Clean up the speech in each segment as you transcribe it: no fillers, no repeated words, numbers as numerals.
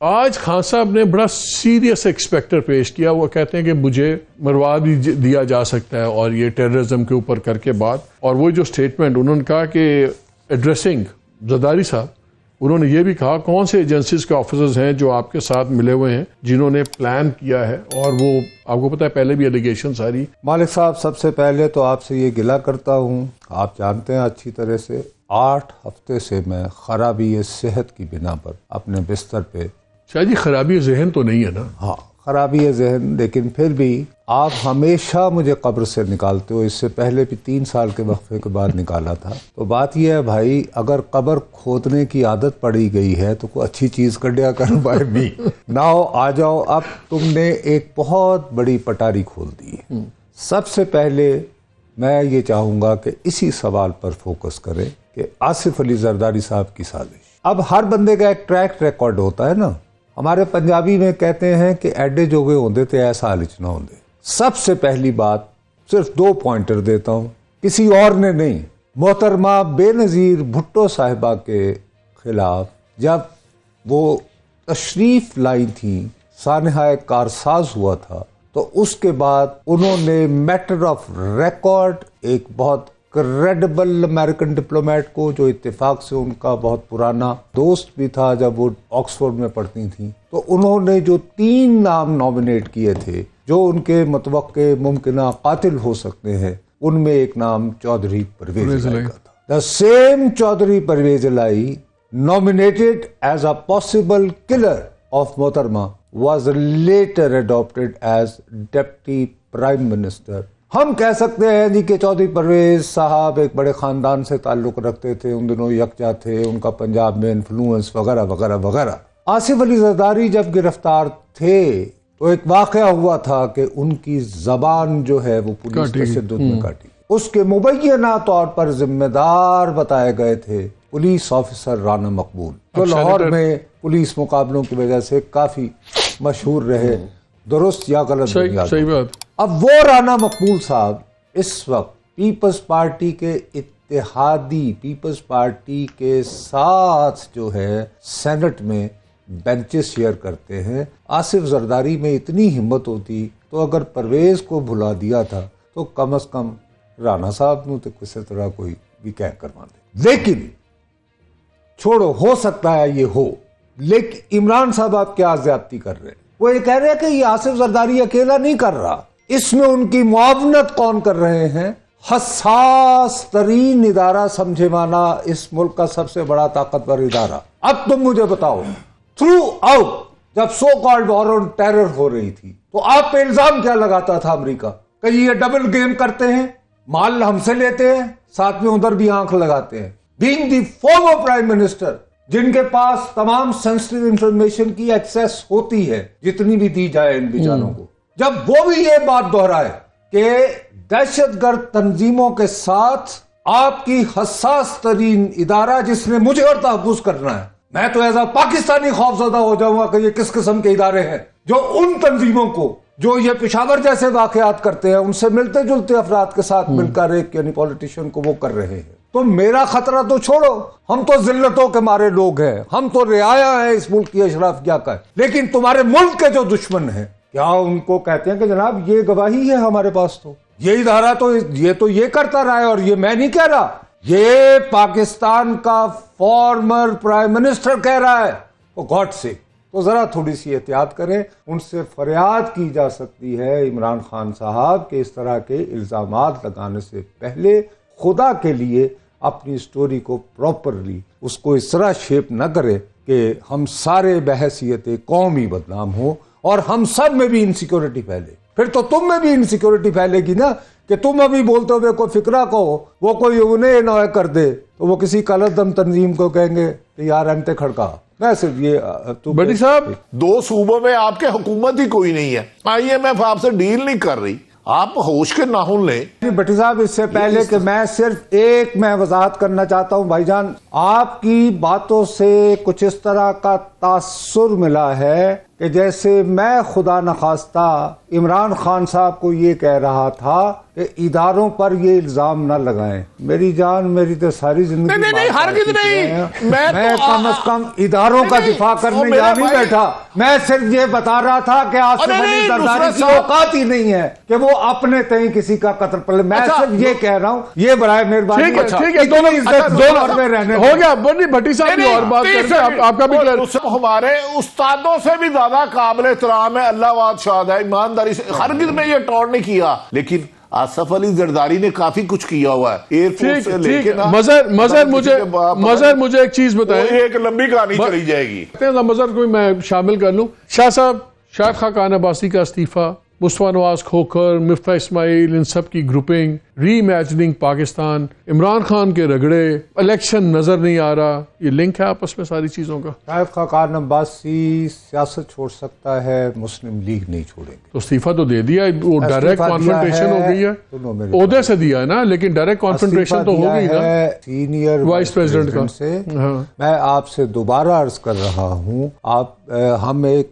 आज खान साहब ने बड़ा सीरियस एक्सपेक्टर पेश किया। वो कहते हैं कि मुझे मरवा भी दिया जा सकता है और ये टेररिज्म के ऊपर करके बात। और वो जो स्टेटमेंट उन्होंने कहा कि एड्रेसिंग जरदारी साहब, उन्होंने ये भी कहा कौन से एजेंसीज के ऑफिसर्स हैं जो आपके साथ मिले हुए हैं जिन्होंने प्लान किया है। और वो आपको पता है पहले भी एलिगेशन सारी। मालिक साहब, सबसे पहले तो आपसे ये गिला करता हूँ, आप जानते हैं अच्छी तरह से 8 हफ्ते से मैं खराबी सेहत की बिना पर अपने बिस्तर पे। शायद ये खराबी जहन तो नहीं है ना? हाँ, खराबी है जहन, लेकिन फिर भी आप हमेशा मुझे कब्र से निकालते हो। इससे पहले भी 3 साल के वक्फे के बाद निकाला था। तो बात यह है भाई, अगर कब्र खोदने की आदत पड़ी गई है तो कोई अच्छी चीज कढ़िया कर बाय मी नाओ आ जाओ। अब तुमने एक बहुत बड़ी पटारी खोल दी है। सबसे पहले मैं ये चाहूंगा कि इसी सवाल पर फोकस करें कि आसिफ अली जरदारी साहब की साजिश। अब हर बंदे का एक ट्रैक रिकॉर्ड होता है ना। हमारे पंजाबी में कहते हैं कि एडे जोगे होंदे ते ऐसा आलोचना होंदे। सबसे पहली बात, सिर्फ 2 पॉइंटर देता हूं, किसी और ने नहीं, मोहतरमा बेनज़ीर भुट्टो साहिबा के खिलाफ जब वो तशरीफ लाई थी, सानहाए कारसाज हुआ था, तो उसके बाद उन्होंने मैटर ऑफ रिकॉर्ड एक बहुत क्रेडिबल अमेरिकन डिप्लोमेट को, जो इत्तेफाक से उनका बहुत पुराना दोस्त भी था जब वो ऑक्सफोर्ड में पढ़ती थी, तो उन्होंने जो 3 नाम नॉमिनेट किए थे जो उनके मुतवक्के मुमकिना कातिल हो सकते हैं, उनमें एक नाम चौधरी परवेज इलाई का था। द सेम चौधरी परवेज इलाई nominated as a possible killer of Mohtarma was later adopted as Deputy Prime Minister। हम कह सकते हैं जी कि चौधरी परवेज साहब एक बड़े खानदान से ताल्लुक रखते थे, उन दिनों यकजा थे, उनका पंजाब में इन्फ्लुएंस वगैरह वगैरह वगैरह। आसिफ अली जरदारी जब गिरफ्तार थे तो एक वाकया हुआ था कि उनकी जबान जो है वो पुलिस तशद्दुद में काटी। उसके मुबैना तौर पर जिम्मेदार बताए गए थे पुलिस ऑफिसर राना मकबूल, जो लाहौर में पुलिस मुकाबलों की वजह से काफी मशहूर रहे। दुरुस्त या गलत? सही बात। अब वो राना मकबूल साहब इस वक्त पीपल्स पार्टी के इत्तेहादी, पीपल्स पार्टी के साथ जो है सेनेट में बेंचेस शेयर करते हैं। आसिफ जरदारी में इतनी हिम्मत होती तो अगर परवेज को भुला दिया था तो कम से कम राना साहब ने तो किसी तरह कोई भी कह करवा दे। लेकिन छोड़ो, हो सकता है ये हो, लेकिन इमरान साहब आप क्या ज्यादती कर रहे हैं? वो ये कह रहे हैं कि ये आसिफ जरदारी अकेला नहीं कर रहा, इसमें उनकी मुआवनत कौन कर रहे हैं? हसास तरीन इदारा समझे माना इस मुल्क का सबसे बड़ा ताकतवर इदारा। अब तुम मुझे बताओ, थ्रू आउट जब so called war on terror हो रही थी तो आप पे इल्जाम क्या लगाता था अमेरिका? कि ये डबल गेम करते हैं, माल हमसे लेते हैं, साथ में उधर भी आंख लगाते हैं। Being the former prime minister, जिनके पास तमाम सेंसिटिव इंफॉर्मेशन की एक्सेस होती है, जितनी भी दी जाए इन बेचारों को, जब वो भी ये बात दोहराए कि दहशतगर्द तंजीमों के साथ आपकी हसास तरीन इदारा जिसने मुझे और तहफ़्फ़ुज़ करना है, मैं तो ऐसा पाकिस्तानी खौफजदा हो जाऊंगा कि ये किस किस्म के इदारे हैं जो उन तंजीमों को, जो ये पेशावर जैसे वाकयात करते हैं, उनसे मिलते जुलते अफराद के साथ मिलकर एक यानी पॉलिटिशियन को वो कर रहे हैं। तो मेरा खतरा तो छोड़ो, हम तो जिल्लतों के मारे लोग हैं, हम तो रियाया है इस मुल्क की अशराफिया का, लेकिन तुम्हारे मुल्क के जो दुश्मन हैं, क्या उनको कहते हैं कि जनाब ये गवाही है हमारे पास, तो ये इदारा तो ये करता रहा है और ये मैं नहीं कह रहा, ये पाकिस्तान का फॉर्मर प्राइम मिनिस्टर कह रहा है, तो गॉड से। तो जरा थोड़ी सी एहतियात करें। उनसे फरियाद की जा सकती है इमरान खान साहब के इस तरह के इल्जामात लगाने से पहले खुदा के लिए अपनी स्टोरी को प्रॉपरली उसको इस तरह शेप न करे कि हम सारे बहसियत कौम ही बदनाम हो और हम सब में भी इनसिक्योरिटी फैले। फिर तो तुम में भी इनसिक्योरिटी फैलेगी ना, कि तुम अभी बोलते हुए कोई फिक्रा कहो, वो कोई उन्हें न कर दे तो वो किसी कलदम तंजीम को कहेंगे कि यार अंते खड़का। मैं सिर्फ ये बड़ी साहब, 2 सूबों में आपके हुकूमत ही कोई नहीं है, IMF आपसे डील नहीं कर रही, आप होश के नाखून लें। भट्टी साहब, इससे पहले कि मैं सिर्फ मैं वजाहत करना चाहता हूं भाईजान, आपकी बातों से कुछ इस तरह का तासुर मिला है कि जैसे मैं खुदा न खास्ता इमरान खान साहब को ये कह रहा था कि इदारों पर ये इल्जाम न लगाएं। मेरी जान, मेरी तो सारी जिंदगी नहीं, हरगिज़ नहीं। मैं कम से कम इदारों का दिफा करने यहाँ नहीं बैठा। मैं सिर्फ ये बता रहा था कि आसिफ अली जरदारी की औकात ही नहीं है कि वो अपने तय किसी का कत्ल पड़े। मैं सिर्फ ये कह रहा हूँ, ये बराए मेहरबानी ठीक है, दोनों हो गया। बनी भट्टी साहब की और बात करते हैं, आपका भी हमारे उस्तादों से भी ज्यादा काबिल एहतराम है, अल्लाह वाद शाद है, ईमानदारी से हरगिज़ में ये टॉर्न नहीं किया। लेकिन आसिफ अली जरदारी ने काफी कुछ किया हुआ है एयरफोर्स से लेके ना। मजहर मुझे एक चीज बताएं, एक लंबी कहानी चली जाएगी। मजहर को मैं शामिल कर लूं। शाह साहब, शाहिद खाकान अब्बासी का इस्तीफा, मुस्तफा नवाज खोखर, मिफ्ता इस्माइल, इन सब की ग्रुपिंग, री इमेजिनिंग पाकिस्तान, इमरान खान के रगड़े, इलेक्शन नजर नहीं आ रहा, ये लिंक है आपस में सारी चीजों का। शाहिद खाकान अब्बासी सियासत छोड़ सकता है, मुस्लिम लीग नहीं छोड़ेंगे। तो इस्तीफा तो दे दिया, वो डायरेक्ट कॉन्फ्रंटेशन हो गई है। ओहदे से दिया है ना, लेकिन डायरेक्ट कॉन्फ्रंटेशन तो हो गई ना सीनियर वाइस प्रेसिडेंट का से। मैं आपसे दोबारा अर्ज कर रहा हूँ,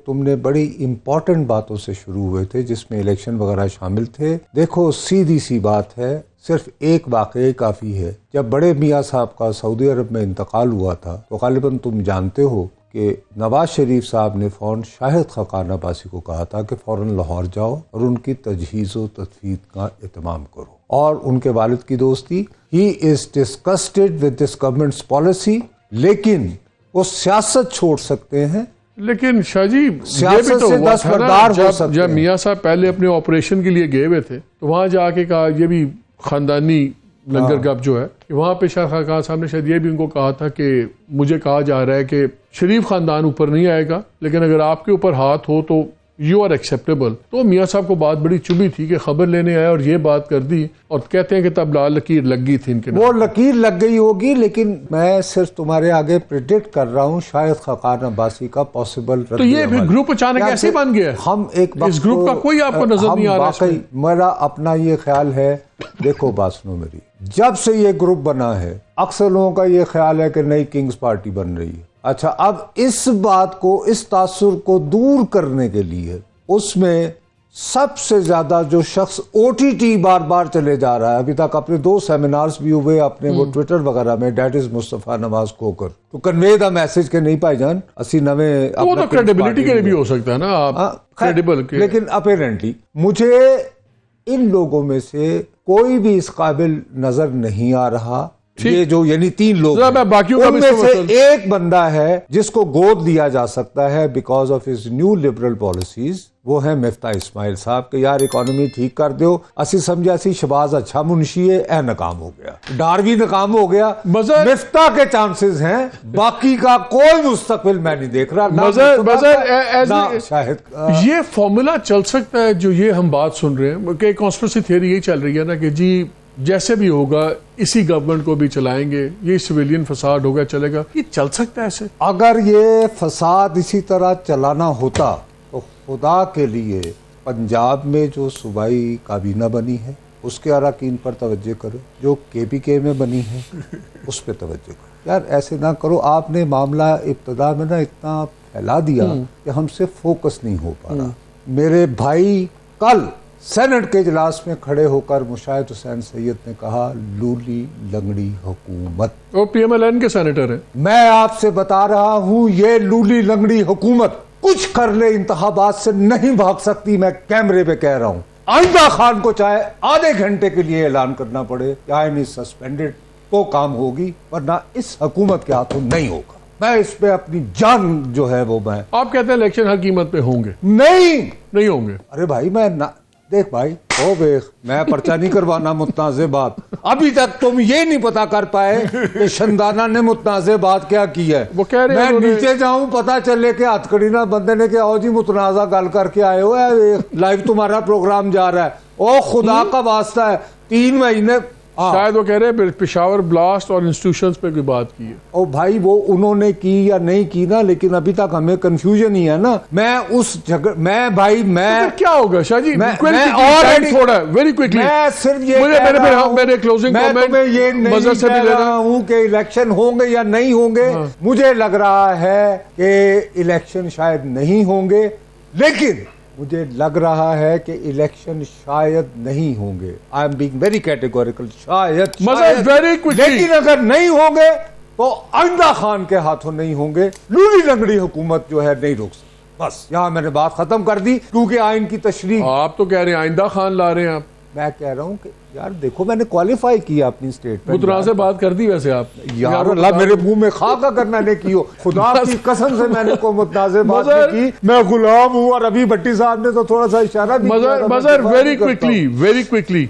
तुमने बड़ी इंपॉर्टेंट बातों से शुरू हुए थे जिसमें इलेक्शन वगैरह शामिल थे। देखो, सीधी सी बात है, सिर्फ एक वाकया काफी है। जब बड़े मियाँ साहब का सऊदी अरब में इंतकाल हुआ था तो गालिबन तुम जानते हो कि नवाज शरीफ साहब ने फौरन शाहिद खाकान अब्बासी को कहा था कि फौरन लाहौर जाओ और उनकी तजहीज़ व तदफीन का एहतमाम करो। और उनके वालिद की दोस्ती, he is disgusted with this governments policy, लेकिन वो सियासत छोड़ सकते हैं। लेकिन शाह जी, ये भी तो हुआ था ना, जब मियाँ साहब पहले अपने ऑपरेशन के लिए गए हुए थे तो वहां जाके कहा, ये भी खानदानी लंगर गप जो है, वहां पे शाह खान साहब ने शायद ये भी उनको कहा था कि मुझे कहा जा रहा है कि शरीफ खानदान ऊपर नहीं आएगा, लेकिन अगर आपके ऊपर हाथ हो तो यू आर एक्सेप्टेबल। तो मियाँ साहब को बात बड़ी चुभी थी कि खबर लेने आया और ये बात कर दी, और कहते हैं कि तब लाल लकीर लग गई थी इनके। वो लकीर लग गई होगी, लेकिन मैं सिर्फ तुम्हारे आगे प्रिडिक्ट कर रहा हूँ शाहिद खाकान अब्बासी का पॉसिबल। तो ये फिर ग्रुप अचानक ऐसे बन गया। हम एक इस ग्रुप का कोई आपको नजर नहीं आ रहा। मेरा अपना ये ख्याल है, देखो बात सुनो मेरी, जब से ये ग्रुप बना है अक्सर लोगों का ये ख्याल है कि नई किंग्स पार्टी बन रही है। अच्छा, अब इस बात को, इस तासुर को दूर करने के लिए उसमें सबसे ज्यादा जो शख्स ओटीटी बार बार चले जा रहा है, अभी तक अपने 2 सेमिनार्स भी हुए अपने वो ट्विटर वगैरह में, डेट इज मुस्तफा नवाज खोकर, तो कन्वे द मैसेज के नहीं भाईजान असी नवे। वो तो क्रेडिबिलिटी के लिए भी हो सकता है ना, आप क्रेडिबल के। लेकिन अपेरेंटली मुझे इन लोगों में से कोई भी इस काबिल नजर नहीं आ रहा। ये जो यानी 3 लोग, उनमें से एक बंदा है जिसको गोद दिया जा सकता है because of his new liberal policies, वो है मिफ्ता इस्माइल साहब के यार इकोनॉमी ठीक कर दो। असी समझे असी शहबाज अच्छा मुंशी है, ए नाकाम हो गया, डार्वी नाकाम हो गया, मिफ्ता के चांसेस हैं, बाकी का कोई मुस्तकबिल मैं नहीं देख रहा। शायद ये फॉर्मूला चल सकता है जो ये हम बात सुन रहे हैं कि कॉन्स्पिरेसी थियरी यही चल रही है ना कि जी जैसे भी होगा इसी गवर्नमेंट को भी चलाएंगे, ये सिविलियन फसाद होगा चलेगा, ये चल सकता है ऐसे। अगर ये फसाद इसी तरह चलाना होता तो खुदा के लिए पंजाब में जो सूबाई काबीना बनी है उसके अरकान पर तवज्जो करो, जो KPK में बनी है उस पर तवज्जो करो। यार ऐसे ना करो, आपने मामला इब्तदा में ना इतना फैला दिया कि हमसे फोकस नहीं हो पा रहा। मेरे भाई कल सेनेट के इजलास में खड़े होकर मुशाहिद हुसैन सैयद ने कहा लूली लंगड़ी हुकूमत। वो PMLN के सेनेटर हैं। मैं आपसे बता रहा हूं ये लूली लंगड़ी हुकूमत कुछ कर ले इंतखाबात से नहीं भाग सकती। मैं कैमरे पे कह रहा हूं, आइंदा खान को चाहे आधे घंटे के लिए ऐलान करना पड़े आई एम सस्पेंडेड तो काम होगी, वरना इस हुकूमत के हाथों नहीं होगा। मैं इस पे अपनी जान जो है वो मैं। आप कहते हैं इलेक्शन हर कीमत पे होंगे? नहीं होंगे। अरे भाई मैं ना देख भाई, ओ बेख, मैं पर्चा नहीं करवाना मुतनाज़े बात। अभी तक तुम ये नहीं पता कर पाए कि शंदाना ने मुतनाज़े बात क्या की है। वो कह रहे मैं नीचे जाऊं पता चले कि हथकड़ी ना बंदे ने क्या जी मुतनाज़ा गल करके आए हो, लाइव तुम्हारा प्रोग्राम जा रहा है। ओ खुदा का वास्ता है, 3 महीने शायद वो कह रहे हैं पेशावर ब्लास्ट और इंस्टीट्यूशंस पे कोई बात की है। ओ भाई वो उन्होंने की या नहीं की ना, लेकिन अभी तक हमें कंफ्यूजन ही है ना। मैं उस जगह मैं क्या होगा शाह जी? मैं थोड़ा वेरी क्विकली मैं सिर्फ ये मेरे क्लोजिंग कमेंट ये नहीं कह रहा हूं कि इलेक्शन होंगे या नहीं होंगे। मुझे लग रहा है कि इलेक्शन शायद नहीं होंगे, लेकिन मुझे लग रहा है कि इलेक्शन शायद नहीं होंगे। I am being very categorical, शायद वेरी क्विकली। लेकिन अगर नहीं होंगे तो आइंदा खान के हाथों नहीं होंगे। लूली लंगड़ी हुकूमत जो है नहीं रोक सकती। बस यहां मैंने बात खत्म कर दी, क्योंकि आइन की तशरीह। आप तो कह रहे हैं आइंदा खान ला रहे हैं आप। मैं कह रहा हूं कि यार देखो, मैंने क्वालिफाई किया अपनी स्टेटमेंट। मुतरा से बात कर दी वैसे आप यार अल्लाह मेरे मुंह में खाक अगर मैंने की हो, खुदा की कसम से मैंने को मुतनाज़े बात नहीं की। मैं गुलाम हूं। और अभी भट्टी साहब ने तो थोड़ा सा इशारा भी किया था। Very quickly